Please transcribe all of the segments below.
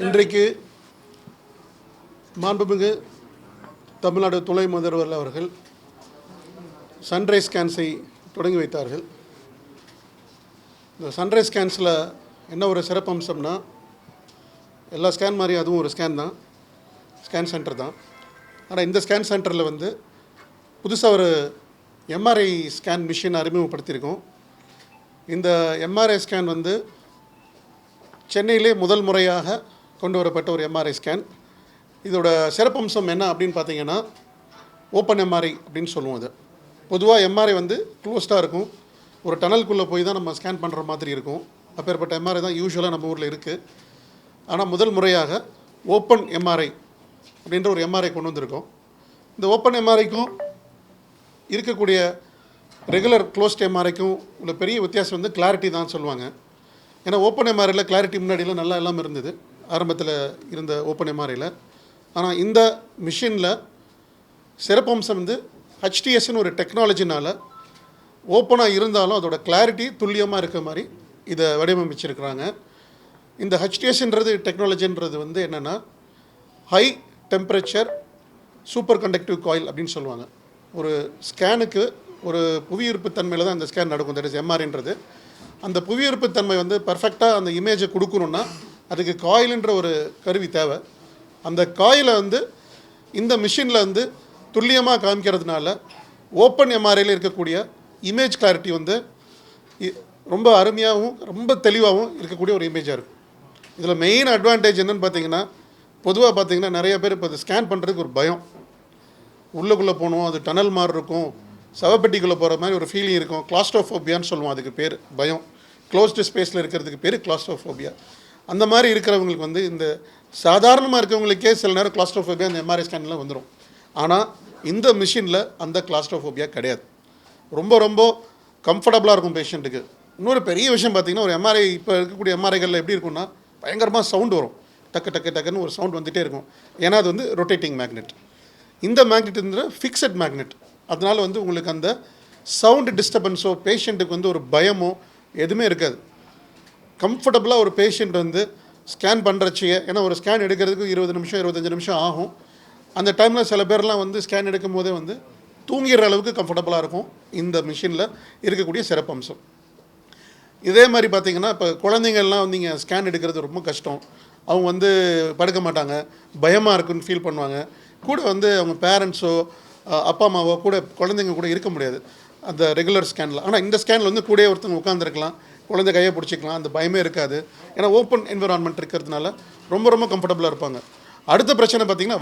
இன்றைக்கு மாண்புமிகு தமிழ்நாடு துணை முதல்வர் அவர்கள் சன்ரைஸ் ஸ்கேன்ஸை தொடங்கி வைத்தார்கள். இந்த சன்ரைஸ் ஸ்கேன்ஸில் என்ன ஒரு சிறப்பம்சம்னா, எல்லா ஸ்கேன் மாதிரி அதுவும் ஒரு ஸ்கேன் தான், ஸ்கேன் சென்டர் தான். ஆனால் இந்த ஸ்கேன் சென்டரில் புதுசாக ஒரு எம்ஆர்ஐ ஸ்கேன் மிஷின் அறிமுகப்படுத்தியிருக்கோம். இந்த எம்ஆர்ஐ ஸ்கேன் சென்னையிலே முதல் முறையாக கொண்டு வரப்பட்ட ஒரு எம்ஆர்ஐ ஸ்கேன். இதோட சிறப்பம்சம் என்ன அப்படின்னு பார்த்தீங்கன்னா, ஓப்பன் எம்ஆர்ஐ அப்படின்னு சொல்லுவோம். அது பொதுவாக எம்ஆர்ஐ க்ளோஸ்டாக இருக்கும், ஒரு டனலுக்குள்ளே போய் தான் நம்ம ஸ்கேன் பண்ணுற மாதிரி இருக்கும். அப்பேற்பட்ட எம்ஆர்ஐ தான் யூஸ்வலாக நம்ம ஊரில் இருக்குது. ஆனால் முதல் முறையாக ஓப்பன் எம்ஆர்ஐ அப்படின்ற ஒரு எம்ஆர்ஐ கொண்டு வந்திருக்கோம். இந்த ஓப்பன் எம்ஆர்ஐக்கும் இருக்கக்கூடிய ரெகுலர் க்ளோஸ்ட் எம்ஆர்ஐக்கும் உள்ள பெரிய வித்தியாசம் கிளாரிட்டி தான் சொல்லுவாங்க. ஏன்னா ஓப்பன் எம்ஆர்ஐயில் கிளாரிட்டி முன்னாடியில் நல்லா எல்லாம் இருந்தது, ஆரம்பத்தில் இருந்த ஓப்பன் எம்ஆர்ஐயில். ஆனால் இந்த மிஷினில் சிறப்பம்சம் ஹெச்டிஎஸ்ன்னு ஒரு டெக்னாலஜினால் ஓப்பனாக இருந்தாலும் அதோட கிளாரிட்டி துல்லியமாக இருக்க மாதிரி இதை வடிவமைச்சிருக்கிறாங்க. இந்த ஹெச்டிஎஸ்ன்றது டெக்னாலஜின்றது என்னென்னா, high temperature super conductive coil அப்படின்னு சொல்லுவாங்க. ஒரு ஸ்கேனுக்கு ஒரு புவியீர்ப்பு தன்மையில் தான் இந்த ஸ்கேன் நடக்கும். தட் இஸ் எம்ஆர்ஐன்றது. அந்த புவியீர்ப்பு தன்மை பர்ஃபெக்டாக அந்த இமேஜை கொடுக்கணுன்னா அதுக்கு காயில்ன்ற ஒரு கருவி தேவை. அந்த காயிலை இந்த மிஷினில் துல்லியமாக காமிக்கிறதுனால ஓப்பன் எம்ஆர்ஐயில் இருக்கக்கூடிய இமேஜ் கிளாரிட்டி ரொம்ப அருமையாகவும் ரொம்ப தெளிவாகவும் இருக்கக்கூடிய ஒரு இமேஜாக இருக்கும். இதில் மெயின் அட்வான்டேஜ் என்னென்னு பார்த்தீங்கன்னா, பொதுவாக பார்த்தீங்கன்னா நிறைய பேர் இப்போ அதை ஸ்கேன் பண்ணுறதுக்கு ஒரு பயம். உள்ளுக்குள்ளே போகணும், அது டனல் மாதிரி இருக்கும், சவப்பெட்டிக்குள்ளே போகிற மாதிரி ஒரு ஃபீலிங் இருக்கும். கிளாஸ்ட்ரோஃபோபியான்னு சொல்லுவோம், அதுக்கு பேர் பயம். க்ளோஸ்டு ஸ்பேஸில் இருக்கிறதுக்கு பேர் கிளாஸ்ட்ரோஃபோபியா. அந்த மாதிரி இருக்கிறவங்களுக்கு இந்த சாதாரணமாக இருக்கிறவங்களுக்கே சில நேரம் கிளாஸ்ட்ரோஃபோபியா இந்த எம்ஆர்ஐ ஸ்கேனில் வந்துடும். ஆனால் இந்த மிஷினில் அந்த கிளாஸ்ட்ரோஃபோபியா கிடையாது. ரொம்ப ரொம்ப கம்ஃபர்டபுளாக இருக்கும் பேஷண்ட்டுக்கு. இன்னொரு பெரிய விஷயம் பார்த்திங்கன்னா, ஒரு எம்ஆர்ஐ இப்போ இருக்கக்கூடிய எம்ஆர்ஐகளில் எப்படி இருக்குன்னா, பயங்கரமாக சவுண்டு வரும், டக்கு டக்கு டக்குன்னு ஒரு சவுண்ட் வந்துகிட்டே இருக்கும். ஏன்னா அது ரொட்டேட்டிங் மேக்னெட். இந்த மேக்னெட் ஃபிக்ஸட் மேக்னெட். அதனால் உங்களுக்கு அந்த சவுண்டு டிஸ்டர்பன்ஸோ பேஷண்ட்டுக்கு ஒரு பயமோ எதுவுமே இருக்காது. கம்ஃபர்டபுளாக ஒரு பேஷண்ட் ஸ்கேன் பண்ணுறச்சியே, ஏன்னா ஒரு ஸ்கேன் எடுக்கிறதுக்கு 20 நிமிஷம் 25 நிமிஷம் ஆகும். அந்த டைமில் சில பேர்லாம் ஸ்கேன் எடுக்கும் போதே தூங்கிற அளவுக்கு கம்ஃபர்டபுளாக இருக்கும் இந்த மிஷினில் இருக்கக்கூடிய சிறப்பம்சம். இதே மாதிரி பார்த்திங்கன்னா, இப்போ குழந்தைங்கள்லாம் நீங்கள் ஸ்கேன் எடுக்கிறது ரொம்ப கஷ்டம். அவங்க படுக்க மாட்டாங்க, பயமாக இருக்குன்னு ஃபீல் பண்ணுவாங்க. கூட அவங்க பேரண்ட்ஸோ அப்பா அம்மாவோ கூட குழந்தைங்க கூட இருக்க முடியாது அந்த ரெகுலர் ஸ்கேனில். ஆனால் இந்த ஸ்கேனில் கூட ஒருத்தவங்க உட்காந்துருக்கலாம், குழந்தை கையை பிடிச்சிக்கலாம், அந்த பயமே இருக்காது. ஏன்னா ஓப்பன் என்விரான்மெண்ட் இருக்கிறதுனால ரொம்ப ரொம்ப கம்ஃபர்டபுளாக இருப்பாங்க. அடுத்த பிரச்சனை பார்த்திங்கன்னா,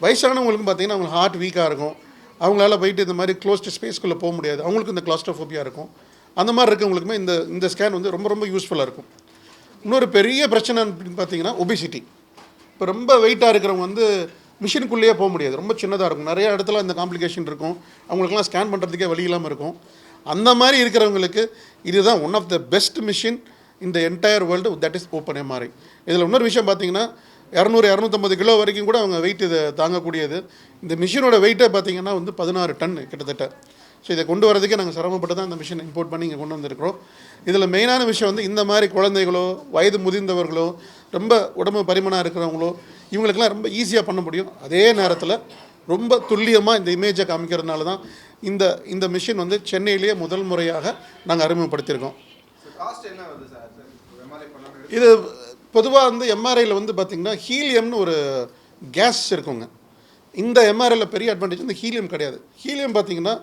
வயசானவங்களுக்கும் பார்த்திங்கன்னா அவங்க ஹார்ட் வீக்காக இருக்கும், அவங்களால போயிட்டு இந்த மாதிரி க்ளோஸ்டு ஸ்பேஸ்க்குள்ளே போக முடியாது, அவங்களுக்கு இந்த கிளாஸ்ட்ரோஃபோபியா இருக்கும். அந்த மாதிரி இருக்கவங்களுக்குமே இந்த ஸ்கேன் ரொம்ப ரொம்ப யூஸ்ஃபுல்லாக இருக்கும். இன்னொரு பெரிய பிரச்சனை அப்படின்னு பார்த்திங்கன்னா ஒபிசிட்டி. இப்போ ரொம்ப வெயிட்டாக இருக்கிறவங்க மிஷினுக்குள்ளேயே போக முடியாது, ரொம்ப சின்னதாக இருக்கும். நிறைய இடத்துல இந்த காம்ப்ளிகேஷன் இருக்கும், அவங்களுக்குலாம் ஸ்கேன் பண்ணுறதுக்கே வழி இல்லாமல் இருக்கும். அந்த மாதிரி இருக்கிறவங்களுக்கு இதுதான் one of the best machine in the entire world, that is open MRI. இதில் இன்னொரு விஷயம் பார்த்தீங்கன்னா, 200-250 கிலோ வரைக்கும் கூட அவங்க வெயிட் இதை தாங்கக்கூடியது. இந்த மிஷினோட வெயிட்டே பார்த்தீங்கன்னா 16 டன் கிட்டத்தட்ட. ஸோ இதை கொண்டு வரதுக்கே நாங்கள் சிரமப்பட்டு தான் இந்த மிஷின் இம்போர்ட் பண்ணி இங்கே கொண்டு வந்திருக்கிறோம். இதில் மெயினான விஷயம் இந்த மாதிரி குழந்தைகளோ வயது முதிர்ந்தவர்களோ ரொம்ப உடம்பு பரிமாணம் இருக்கிறவங்களோ இவங்களுக்கெல்லாம் ரொம்ப ஈஸியாக பண்ண முடியும். அதே நேரத்தில் ரொம்ப துல்லியமாக இந்த இமேஜை காமிக்கிறதுனால தான் இந்த மிஷின் சென்னையிலேயே முதல் முறையாக நாங்கள் அறிமுகப்படுத்தியிருக்கோம். இது பொதுவாக எம்ஆர்ஐயில் பார்த்திங்கன்னா ஹீலியம்னு ஒரு கேஸ் இருக்குங்க. இந்த எம்ஆர்ஐயில் பெரிய அட்வான்டேஜ் ஹீலியம் கிடையாது. ஹீலியம் பார்த்திங்கன்னா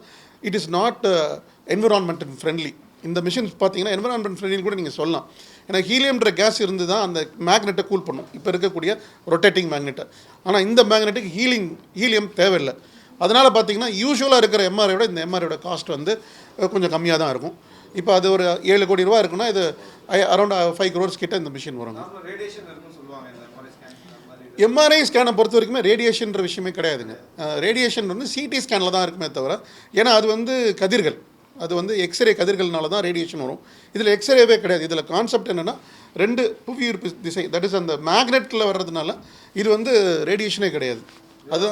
it is not environment friendly. இந்த மிஷின் பார்த்திங்கன்னா என்விரான்மெண்ட் ஃப்ரெண்ட்லின்னு கூட நீங்கள் சொல்லலாம். ஏன்னா ஹீலியம்ன்ற கேஸ் இருந்து தான் அந்த மேக்னெட்டை கூல் பண்ணும், இப்போ இருக்கக்கூடிய ரொட்டேட்டிங் மேக்னெட்டை. ஆனால் இந்த மேக்னெட்டுக்கு ஹீலியம் தேவையில்லை. அதனால் பார்த்திங்கன்னா யூஸ்வலாக இருக்கிற எம்ஆர்ஐயோட இந்த எம்ஆர்ஐயோட காஸ்ட் கொஞ்சம் கம்மியாக தான் இருக்கும். இப்போ அது ஒரு 7 கோடி ரூபா இருக்குன்னா இது அரௌண்ட் 5 crores கிட்ட இந்த மிஷின் வருங்க. எம்ஆர்ஐ ஸ்கேனை பொறுத்த வரைக்குமே ரேடியேஷன்ற விஷயமே கிடையாதுங்க. ரேடியேஷன் சிடி ஸ்கேனில் தான் இருக்குமே தவிர, ஏன்னா அது கதிர்கள், அது எக்ஸ்ரே கதிர்கள்னால தான் ரேடியேஷன் வரும். இதில் எக்ஸ்ரேவே கிடையாது. இதில் கான்செப்ட் என்னென்னா 2 புவியீர்ப்பு திசை, தட் இஸ் அந்த மேக்னெட்டில் வர்றதுனால இது ரேடியேஷனே கிடையாது. அது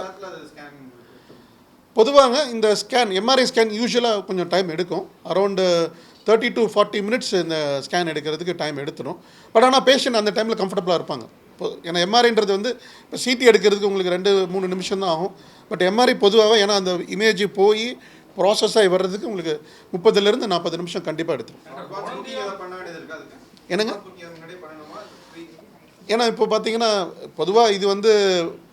பொதுவாக இந்த ஸ்கேன் எம்ஆர்ஐ ஸ்கேன் யூஸ்வலாக கொஞ்சம் டைம் எடுக்கும். அரௌண்டு 30 to 40 minutes இந்த ஸ்கேன் எடுக்கிறதுக்கு டைம் எடுத்துடும். பட் ஆனால் பேஷண்ட் அந்த டைமில் கம்ஃபர்டபுளாக இருப்பாங்க. இப்போ ஏன்னா எம்ஆர்ஐன்றது வந்து இப்போ சிடி எடுக்கிறதுக்கு உங்களுக்கு 2-3 நிமிஷம் தான் ஆகும். பட் எம்ஆர்ஐ பொதுவாகவே ஏன்னா அந்த இமேஜ் போய் ப்ராசஸ் ஆகி வர்றதுக்கு உங்களுக்கு 30லேருந்து 40 நிமிஷம் கண்டிப்பாக எடுத்துரும். என்னங்க? ஏன்னா இப்போ பார்த்தீங்கன்னா பொதுவாக இது வந்து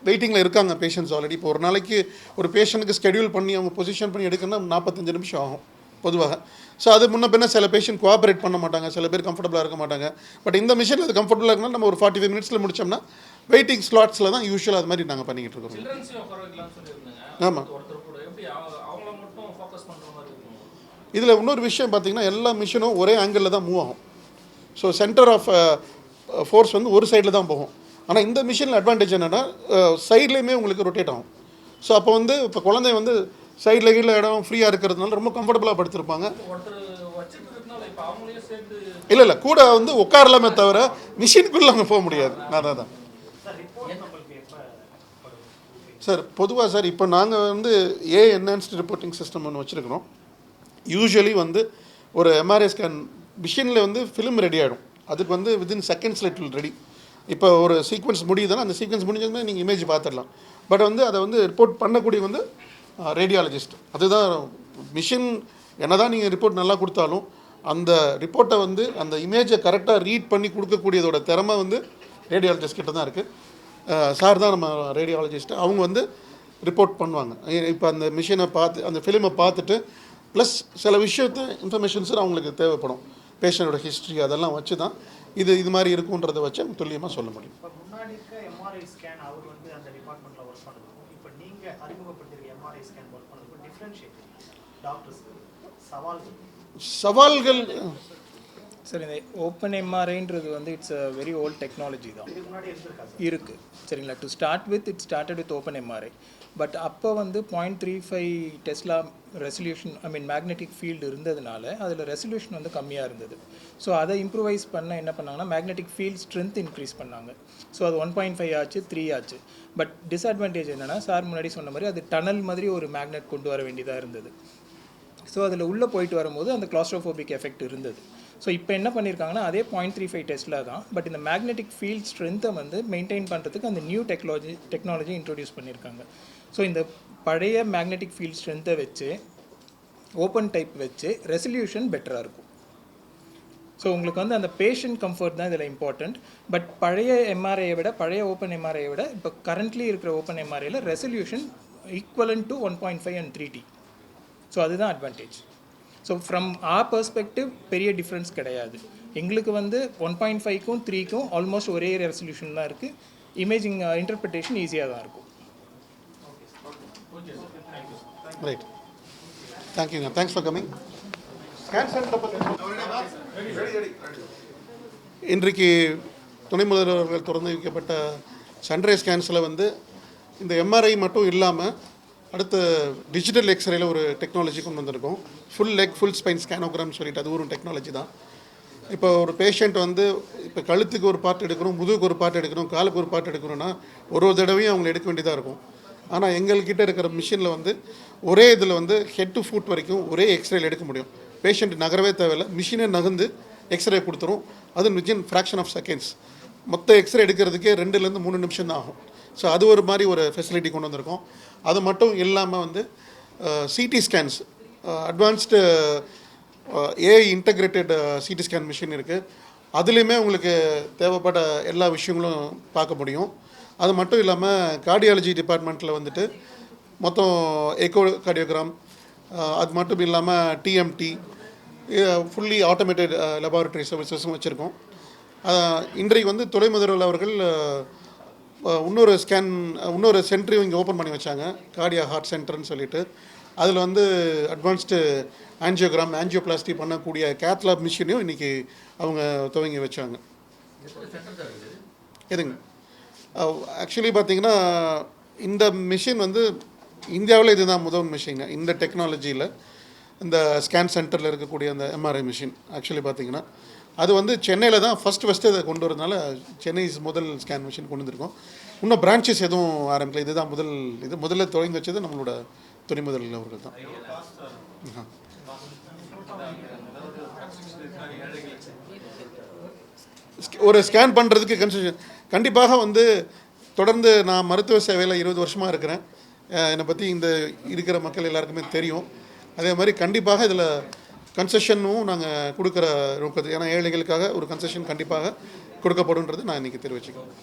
வெயிட்டிங்கில் இருக்காங்க பேஷண்ட்ஸ் ஆல்ரெடி. இப்போ ஒரு நாளைக்கு ஒரு பேஷண்ட்டுக்கு ஸ்கெடியூல் பண்ணி அவங்க பொசிஷன் பண்ணி எடுக்கணும்னா 45 நிமிஷம் ஆகும் பொதுவாக. ஸோ அது முன்ன பின்ன சில பேஷண்ட் கோஆப்ரேட் பண்ண மாட்டாங்க, சில பேர் கம்ஃபர்டபுளாக இருக்க மாட்டாங்க. பட் இந்த மிஷினில் அது கம்ஃபர்டபுளாக இருக்குன்னா நம்ம ஒரு 45 மினிட்ஸில் முடிச்சோம்னா வெயிட்டிங் ஸ்லாட்ஸில் தான் யூஸ்வலாக அது மாதிரி நாங்கள் பண்ணிக்கிட்டு இருக்கோம். ஆமாம். இதில் இன்னொரு விஷயம் பார்த்தீங்கன்னா எல்லா மிஷினும் ஒரே ஆங்கிளில் தான் மூவ் ஆகும். ஸோ சென்டர் ஆஃப் ஃபோர்ஸ் வந்து ஒரு சைடில் தான் போகும். ஆனால் இந்த மிஷினில் அட்வான்டேஜ் என்னென்னா சைட்லேயுமே உங்களுக்கு ரொட்டேட் ஆகும். ஸோ அப்போ வந்து இப்போ குழந்தை வந்து சைடில் கீழே இடம் ஃப்ரீயாக இருக்கிறதுனால ரொம்ப கம்ஃபர்டபுளாக படுத்திருப்பாங்க. இல்லை கூட வந்து உட்காரலாமே தவிர மிஷினுக்குள்ளே அவங்க போக முடியாது. அதான் சார் பொதுவாக சார் இப்போ நாங்கள் வந்து என்ஹான்ஸ்டு ரிப்போர்ட்டிங் சிஸ்டம் ஒன்று வச்சுருக்கிறோம். யூஸ்வலி வந்து ஒரு எம்ஆர்ஐ ஸ்கேன் மிஷினில் வந்து ஃபிலிம் ரெடி ஆகிடும். அதுக்கு வந்து வித்தின் செகண்ட்ஸில் இட் வில் ரெடி. இப்போ ஒரு சீக்வன்ஸ் முடியுதுன்னா அந்த சீக்வன்ஸ் முடிஞ்சதுமே நீங்கள் இமேஜ் பார்த்துடலாம். பட் வந்து அதை வந்து ரிப்போர்ட் பண்ணக்கூடிய வந்து ரேடியாலஜிஸ்ட். அதுதான் மிஷின் என்ன தான் நீங்கள் ரிப்போர்ட் நல்லா கொடுத்தாலும் அந்த ரிப்போர்ட்டை வந்து அந்த இமேஜை கரெக்டாக ரீட் பண்ணி கொடுக்கக்கூடியதோட திறமை வந்து ரேடியாலஜிஸ்ட் கிட்ட தான் இருக்குது. சார் தான் நம்ம ரேடியாலஜிஸ்ட்டு. அவங்க வந்து ரிப்போர்ட் பண்ணுவாங்க. இப்போ அந்த மிஷினை பார்த்து அந்த ஃபிலிமை பார்த்துட்டு ப்ளஸ் சில விஷயத்தை இன்ஃபர்மேஷன்ஸ் அவங்களுக்கு தேவைப்படும். பேஷண்ட்டோட ஹிஸ்ட்ரி அதெல்லாம் வச்சு தான் இது மாதிரி இருக்குன்றதை வச்சு அவங்க துல்லியமாக சொல்ல முடியும். முன்னாடி இருக்க எம்ஆர்ஐ ஸ்கேன் அவர் வந்து அந்த டிபார்ட்மெண்ட்டில் ஒர்க் பண்ணுறதுக்கும் இப்போ நீங்கள் அறிமுகப்படுத்திருக்க எம்ஆர்ஐ ஸ்கேன் ஒர்க் பண்ணுறதுக்கும் டிஃப்ரென்ஷியேட் டாக்டர்ஸ் சவால்கள் சார் இந்த ஓப்பன் எம்ஆர்ஐன்றது வந்து it's a very old technology தான் இருக்குது சரிங்களா. To start with it started with open MRI. But அப்போ வந்து 0.35 டெஸ்லா ரெசல்யூஷன் மேக்னெட்டிக் ஃபீல்டு இருந்ததுனால அதில் ரெசல்யூஷன் வந்து கம்மியாக இருந்தது. ஸோ அதை இம்ப்ரூவைஸ் பண்ண என்ன பண்ணாங்கன்னா மேக்னெட்டிக் ஃபீல்ட் ஸ்ட்ரென்த் இன்க்ரீஸ் பண்ணாங்க. ஸோ அது 1.5 ஆச்சு, 3 ஆச்சு. பட் டிஸ்அட்வான்டேஜ் என்னென்னா சார் முன்னாடி சொன்ன மாதிரி அது டனல் மாதிரி ஒரு மேக்னெட் கொண்டு வர வேண்டியதாக இருந்தது. ஸோ அதில் உள்ளே போயிட்டு வரும்போது அந்த கிளாஸ்ட்ரோஃபோபிக் எஃபெக்ட் இருந்தது. ஸோ இப்போ என்ன பண்ணியிருக்காங்கன்னா அதே 0.35 டெஸ்லா தான். பட் இந்த மேக்னெட்டிக் ஃபீல்ட் ஸ்ட்ரென்த்தை வந்து மெயின்டைன் பண்ணுறதுக்கு அந்த நியூ டெக்னாலஜி இன்ட்ரோடியூஸ் பண்ணியிருக்காங்க. ஸோ இந்த பழைய மேக்னெட்டிக் ஃபீல்ட் ஸ்ட்ரென்த்தை வச்சு ஓப்பன் டைப் வச்சு ரெசல்யூஷன் பெட்டராக இருக்கும். ஸோ உங்களுக்கு வந்து அந்த பேஷண்ட் கம்ஃபர்ட் தான் இதில் இம்பார்ட்டண்ட். பட் பழைய எம்ஆர்ஐயை விட பழைய ஓப்பன் எம்ஆர்ஐயை விட இப்போ கரண்ட்லி இருக்கிற ஓப்பன் எம்ஆர்ஐயில் resolution equivalent to 1.5 and 3T. So அதுதான் அட்வான்டேஜ். ஸோ ஃப்ரம் பெர்ஸ்பெக்டிவ் பெரிய டிஃப்ரென்ஸ் கிடையாது. எங்களுக்கு வந்து 1.5க்கும் 3க்கும் ஆல்மோஸ்ட் ஒரே ரெசல்யூஷன் தான் இருக்குது. இமேஜிங் இன்டர்பிரிட்டேஷன் ஈஸியாக தான் இருக்கும். ரைட், தேங்க்யூங்க, thanks for coming. Scan centre பற்றி இன்றைக்கு துணை முதல்வர் அவர்கள் திறந்து வைக்கப்பட்ட சன்ரைஸ் ஸ்கேன்ஸில் வந்து இந்த எம்ஆர்ஐ மட்டும் இல்லாமல் அடுத்து டிஜிட்டல் எக்ஸ்ரேயில் ஒரு டெக்னாலஜி கொண்டு வந்திருக்கோம். ஃபுல் லெக் ஃபுல் ஸ்பைன் ஸ்கேனோகிராம் சொல்லிட்டு அது ஒரு டெக்னாலஜி தான். இப்போ ஒரு பேஷண்ட் வந்து இப்போ கழுத்துக்கு ஒரு பார்ட் எடுக்கிறோம், முதுகுக்கு ஒரு பார்ட் எடுக்கிறோம், காலுக்கு ஒரு பார்ட் எடுக்கிறோன்னா ஒரு தடவையும் அவங்க எடுக்க வேண்டியதாக இருக்கும். ஆனால் எங்கள்கிட்ட இருக்கிற மிஷினில் வந்து ஒரே இதில் வந்து ஹெட் டு ஃபுட் வரைக்கும் ஒரே எக்ஸ்ரேயில் எடுக்க முடியும். பேஷண்ட் நகரவே தேவையில்லை, மிஷினே நகர்ந்து எக்ஸ்ரே கொடுத்துரும். அது வித்தின் ஃப்ராக்ஷன் ஆஃப் செகண்ட்ஸ். மொத்த எக்ஸ்ரே எடுக்கிறதுக்கே 2-3 நிமிஷம் தான் ஆகும். ஸோ அது ஒரு மாதிரி ஒரு ஃபெசிலிட்டி கொண்டு வந்திருக்கோம். அது மட்டும் இல்லாமல் வந்து CD scans advanced AI integrated CT scan machine இருக்குது. அதுலேயுமே உங்களுக்கு தேவைப்பட்ட எல்லா விஷயங்களும் பார்க்க முடியும். அது மட்டும் இல்லாமல் கார்டியாலஜி டிபார்ட்மெண்ட்டில் வந்துட்டு மொத்தம் எக்கோ கார்டியோகிராம், அது மட்டும் இல்லாமல் டிஎம்டி, ஃபுல்லி ஆட்டோமேட்டட் லெபார்ட்டரி சர்வீசஸும் வச்சுருக்கோம். இன்றைக்கு வந்து துணை முதல்வர் அவர்கள் இன்னொரு சென்டரையும் இங்கே ஓப்பன் பண்ணி வச்சாங்க, கார்டியா ஹார்ட் சென்டர்னு சொல்லிட்டு. அதில் வந்து அட்வான்ஸ்டு ஆன்ஜியோகிராம் ஆன்ஜியோபிளாஸ்டி பண்ணக்கூடிய கேத்லாப் மிஷினையும் இன்றைக்கி அவங்க துவங்கி வச்சாங்க. எதுங்க ஆக்சுவலி பார்த்திங்கன்னா இந்த மிஷின் வந்து இந்தியாவில் இதுதான் முதல் மிஷின். இந்த டெக்னாலஜியில் இந்த ஸ்கேன் சென்டரில் இருக்கக்கூடிய அந்த எம்ஆர்ஐ மிஷின் ஆக்சுவலி பார்த்திங்கன்னா அது வந்து சென்னையில் தான் ஃபஸ்ட்டு அதை கொண்டு வரதுனால சென்னை முதல் ஸ்கேன் மிஷின் கொண்டு வந்திருக்கோம். இன்னும் பிரான்ச்சஸ் எதுவும் ஆரம்பிக்கல. இதுதான் முதல்ல தொடங்கி வச்சது நம்மளோட துணை முதல்வர் அவர்கள் தான். ஒரு ஸ்கேன் பண்ணுறதுக்கு கன்ஸ்ட்ரக்ஷன் கண்டிப்பாக வந்து தொடர்ந்து நான் மருத்துவ சேவையில் 20 வருஷமாக இருக்கிறேன். என்னை பற்றி இந்த இருக்கிற மக்கள் எல்லாருக்குமே தெரியும். அதே மாதிரி கண்டிப்பாக இதில் கன்செஷனும் நாங்கள் கொடுக்குற நோக்கத்து, ஏன்னா ஏழைகளுக்காக ஒரு கன்செஷன் கண்டிப்பாக கொடுக்கப்படுன்றது நான் இன்றைக்கி தெரிவிச்சுக்கிறேன்.